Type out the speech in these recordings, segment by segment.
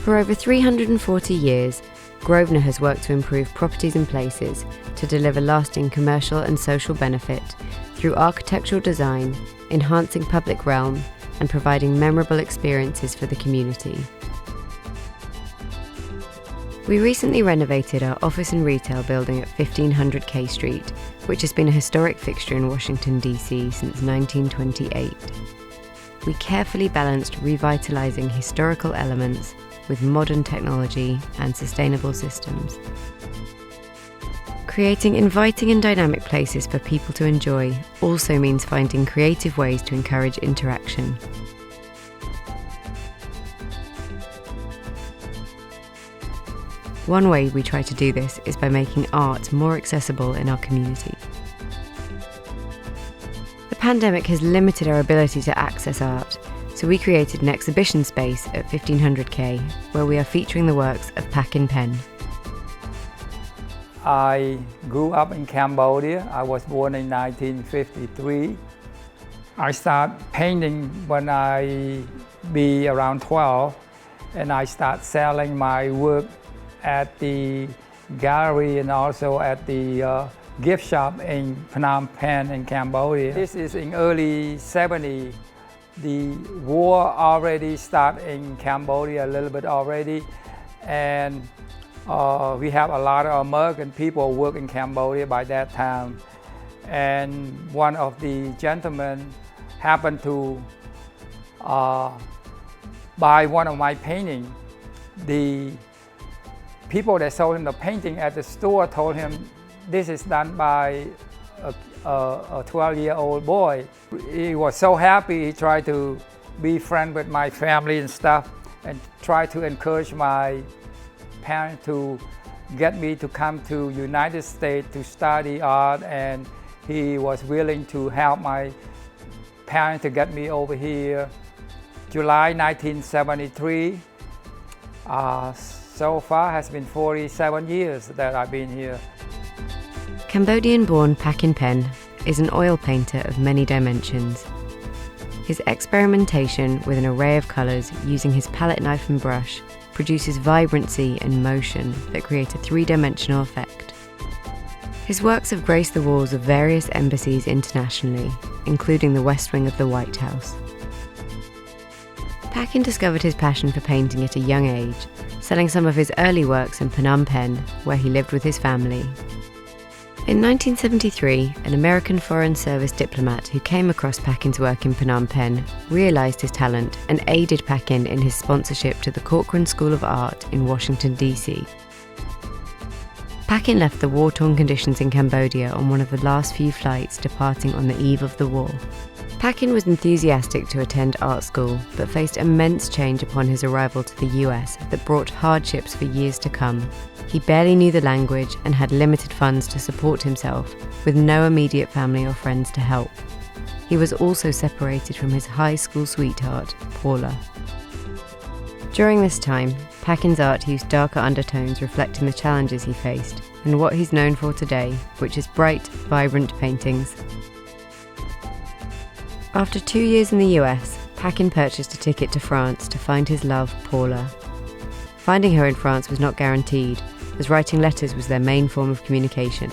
For over 340 years, Grosvenor has worked to improve properties and places to deliver lasting commercial and social benefit through architectural design, enhancing public realm, and providing memorable experiences for the community. We recently renovated our office and retail building at 1500 K Street, which has been a historic fixture in Washington, D.C. since 1928. We carefully balanced revitalizing historical elements with modern technology and sustainable systems. Creating inviting and dynamic places for people to enjoy also means finding creative ways to encourage interaction. One way we try to do this is by making art more accessible in our community. The pandemic has limited our ability to access art, so we created an exhibition space at 1500K where we are featuring the works of Pakin Pen. I grew up in Cambodia. I was born in 1953. I started painting when I be around 12, and I started selling my work at the gallery and also at the gift shop in Phnom Penh in Cambodia. This is in early 70s. The war already started in Cambodia a little bit already, and we have a lot of American people work in Cambodia by that time. And one of the gentlemen happened to buy one of my paintings. The people that sold him the painting at the store told him this is done by a 12-year-old boy. He was so happy. He tried to be friends with my family and stuff, and tried to encourage my parents to get me to come to United States to study art, and he was willing to help my parents to get me over here. July 1973. So far has been 47 years that I've been here. Cambodian-born Pakin Pen is an oil painter of many dimensions. His experimentation with an array of colours using his palette knife and brush produces vibrancy and motion that create a three-dimensional effect. His works have graced the walls of various embassies internationally, including the West Wing of the White House. Pakin discovered his passion for painting at a young age, selling some of his early works in Phnom Penh, where he lived with his family. In 1973, an American Foreign Service diplomat who came across Pakin's work in Phnom Penh realised his talent and aided Pakin in his sponsorship to the Corcoran School of Art in Washington, D.C. Pakin left the war-torn conditions in Cambodia on one of the last few flights departing on the eve of the war. Pakin was enthusiastic to attend art school, but faced immense change upon his arrival to the US that brought hardships for years to come. He barely knew the language and had limited funds to support himself, with no immediate family or friends to help. He was also separated from his high school sweetheart, Paula. During this time, Pakin's art used darker undertones reflecting the challenges he faced and what he's known for today, which is bright, vibrant paintings. After 2 years in the US, Pakin purchased a ticket to France to find his love, Paula. Finding her in France was not guaranteed, as writing letters was their main form of communication.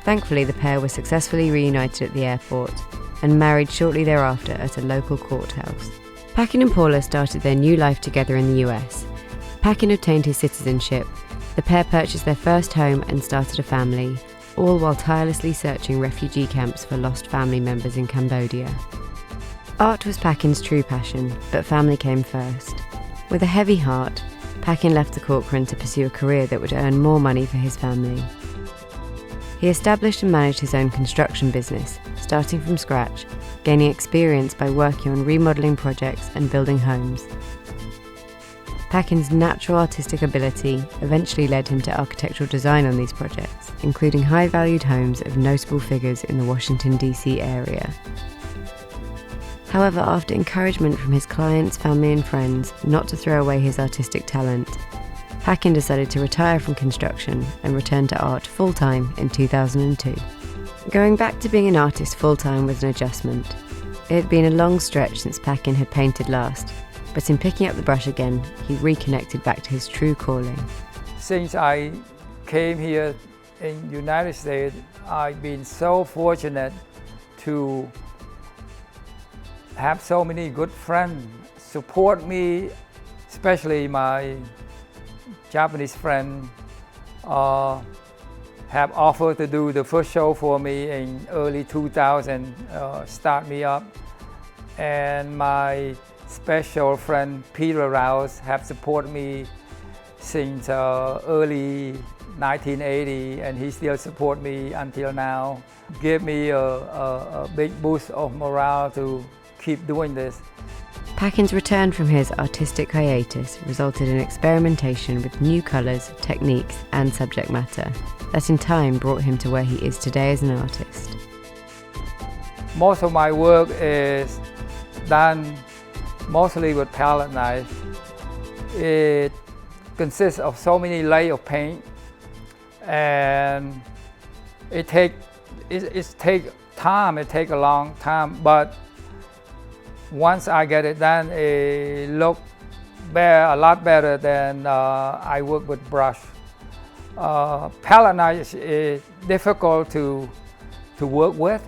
Thankfully, the pair were successfully reunited at the airport and married shortly thereafter at a local courthouse. Pakin and Paula started their new life together in the US. Pakin obtained his citizenship, the pair purchased their first home and started a family, all while tirelessly searching refugee camps for lost family members in Cambodia. Art was Pakin's true passion, but family came first. With a heavy heart, Pakin left the Corcoran to pursue a career that would earn more money for his family. He established and managed his own construction business, starting from scratch, gaining experience by working on remodelling projects and building homes. Pakin's natural artistic ability eventually led him to architectural design on these projects, including high-valued homes of notable figures in the Washington, D.C. area. However, after encouragement from his clients, family and friends not to throw away his artistic talent, Pakin decided to retire from construction and return to art full-time in 2002. Going back to being an artist full-time was an adjustment. It had been a long stretch since Paquin had painted last, but in picking up the brush again, he reconnected back to his true calling. Since I came here in the United States, I've been so fortunate to have so many good friends support me, especially my Japanese friend have offered to do the first show for me in early 2000, start me up. And my special friend Peter Rouse have supported me since early 1980, and he still support me until now. Give me a big boost of morale to keep doing this. Paquin's return from his artistic hiatus resulted in experimentation with new colours, techniques and subject matter that in time brought him to where he is today as an artist. Most of my work is done mostly with palette knife. It consists of so many layers of paint, and it take time. It take a long time, but once I get it done, it look a lot better than I work with brush. Palette knife is difficult to work with.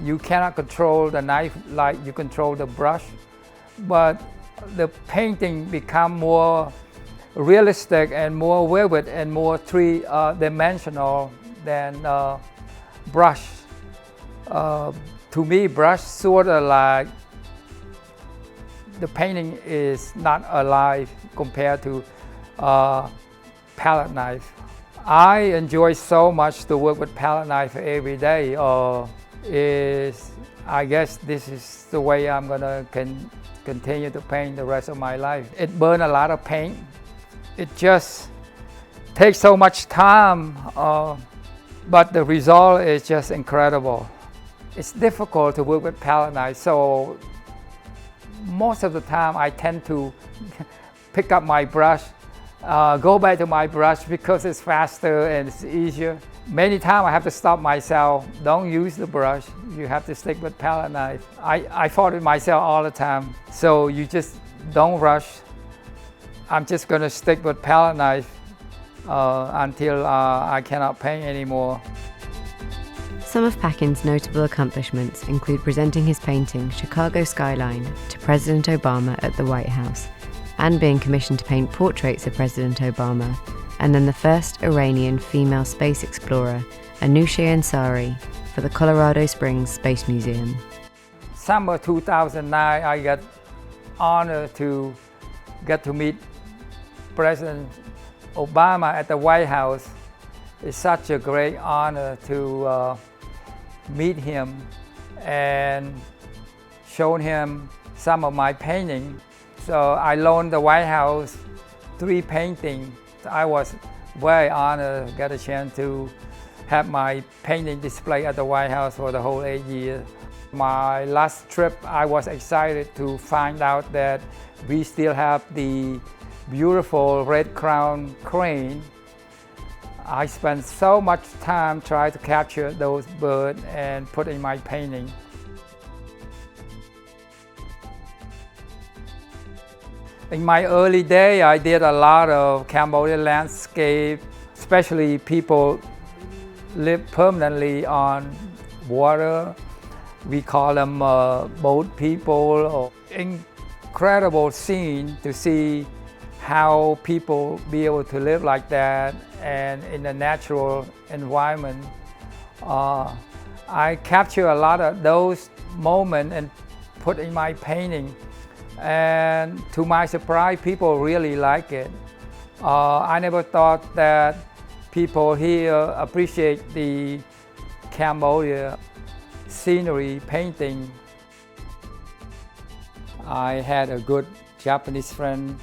You cannot control the knife like you control the brush, but the painting become more realistic and more vivid and more three-dimensional than brush. To me, brush sort of like the painting is not alive compared to palette knife. I enjoy so much to work with palette knife every day. I guess this is the way I'm gonna continue to paint the rest of my life. It burns a lot of paint. It just takes so much time, but the result is just incredible. It's difficult to work with palette knife, so most of the time I tend to pick up my brush, go back to my brush because it's faster and it's easier. Many times I have to stop myself, don't use the brush, you have to stick with palette knife. I fought with myself all the time, so you just don't rush. I'm just gonna stick with palette knife until I cannot paint anymore. Some of Paquin's notable accomplishments include presenting his painting Chicago Skyline to President Obama at the White House, and being commissioned to paint portraits of President Obama, and then the first Iranian female space explorer, Anousheh Ansari, for the Colorado Springs Space Museum. Summer 2009, I got honored to get to meet President Obama at the White House. It's such a great honor to meet him and show him some of my painting. So I loaned the White House 3 paintings. I was very honored to get a chance to have my painting displayed at the White House for the whole 8 years. My last trip, I was excited to find out that we still have the beautiful red-crowned crane. I spent so much time trying to capture those birds and put in my painting. In my early day, I did a lot of Cambodian landscape, especially people live permanently on water. We call them boat people. Incredible scene to see how people be able to live like that and in a natural environment. I capture a lot of those moments and put in my painting. And to my surprise, people really like it. I never thought that people here appreciate the Cambodia scenery painting. I had a good Japanese friend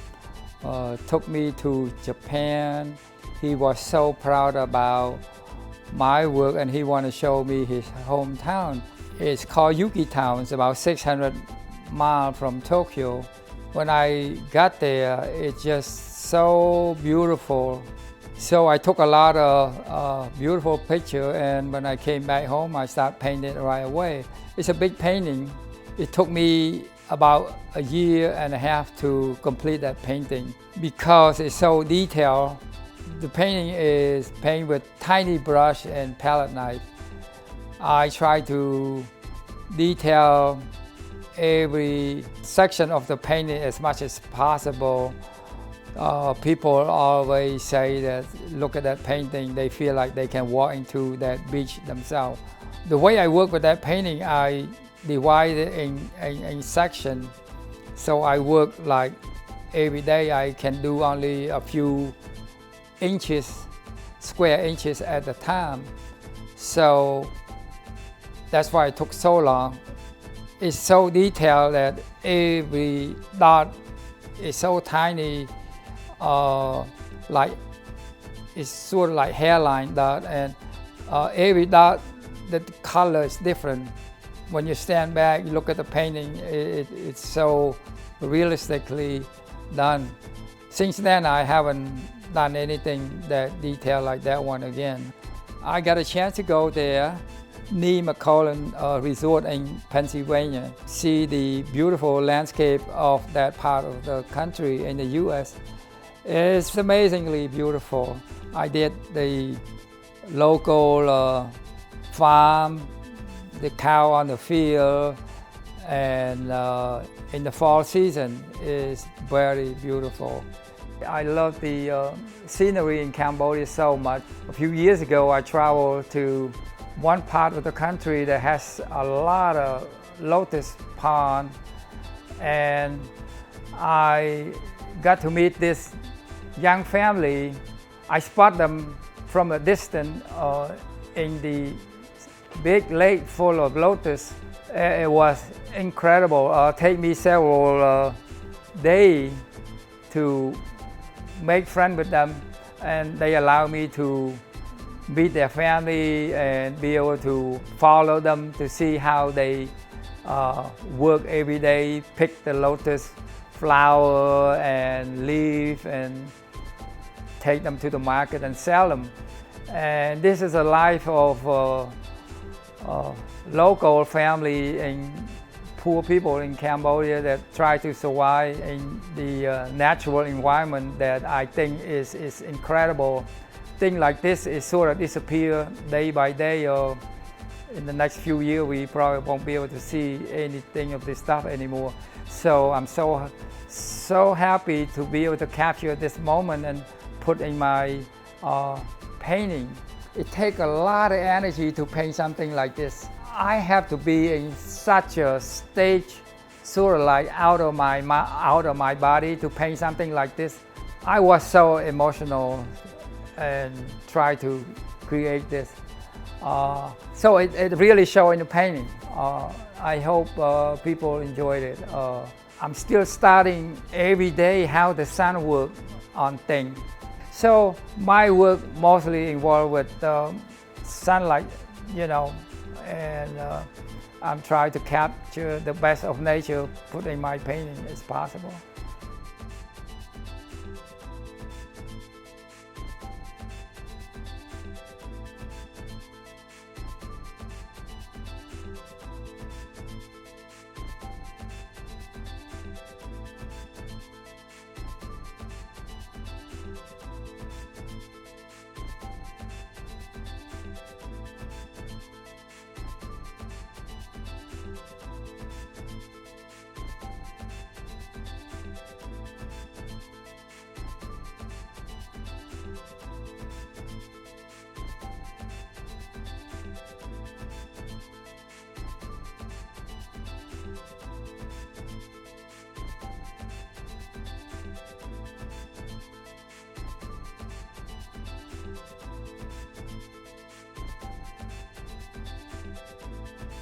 took me to Japan. He was so proud about my work and he wanted to show me his hometown. It's called Yuki Town. It's about 600 miles from Tokyo. When I got there, it's just so beautiful. So I took a lot of beautiful pictures, and when I came back home, I started painting it right away. It's a big painting. It took me about a year and a half to complete that painting because it's so detailed. The painting is painted with tiny brush and palette knife. I try to detail every section of the painting as much as possible. People always say that look at that painting, they feel like they can walk into that beach themselves. The way I work with that painting, I divide it in sections. So I work like every day I can do only a few square inches at a time. So that's why it took so long. It's so detailed that every dot is so tiny, like it's sort of like hairline dot, and every dot, the color is different. When you stand back, you look at the painting, it's so realistically done. Since then, I haven't done anything that detailed like that one again. I got a chance to go there, Nemacolin Resort in Pennsylvania, see the beautiful landscape of that part of the country in the U.S. It's amazingly beautiful. I did the local farm, the cow on the field, and in the fall season is very beautiful. I love the scenery in Cambodia so much. A few years ago, I traveled to one part of the country that has a lot of lotus pond, and I got to meet this young family. I spot them from a distance in the big lake full of lotus. It was incredible. Take me several days to make friends with them, and they allow me to meet their family and be able to follow them to see how they work every day, pick the lotus flower and leaf and take them to the market and sell them. And this is a life of local family and poor people in Cambodia that try to survive in the natural environment that I think is incredible. Things like this is sort of disappear day by day, or in the next few years we probably won't be able to see anything of this stuff anymore. So I'm so happy to be able to capture this moment and put in my painting. It takes a lot of energy to paint something like this. I have to be in such a stage, sort of like out of my body to paint something like this. I was so emotional and try to create this. So it really shows in the painting. I hope people enjoyed it. I'm still studying every day how the sun works on things. So my work mostly involved with sunlight, and I'm trying to capture the best of nature, put in my painting as possible.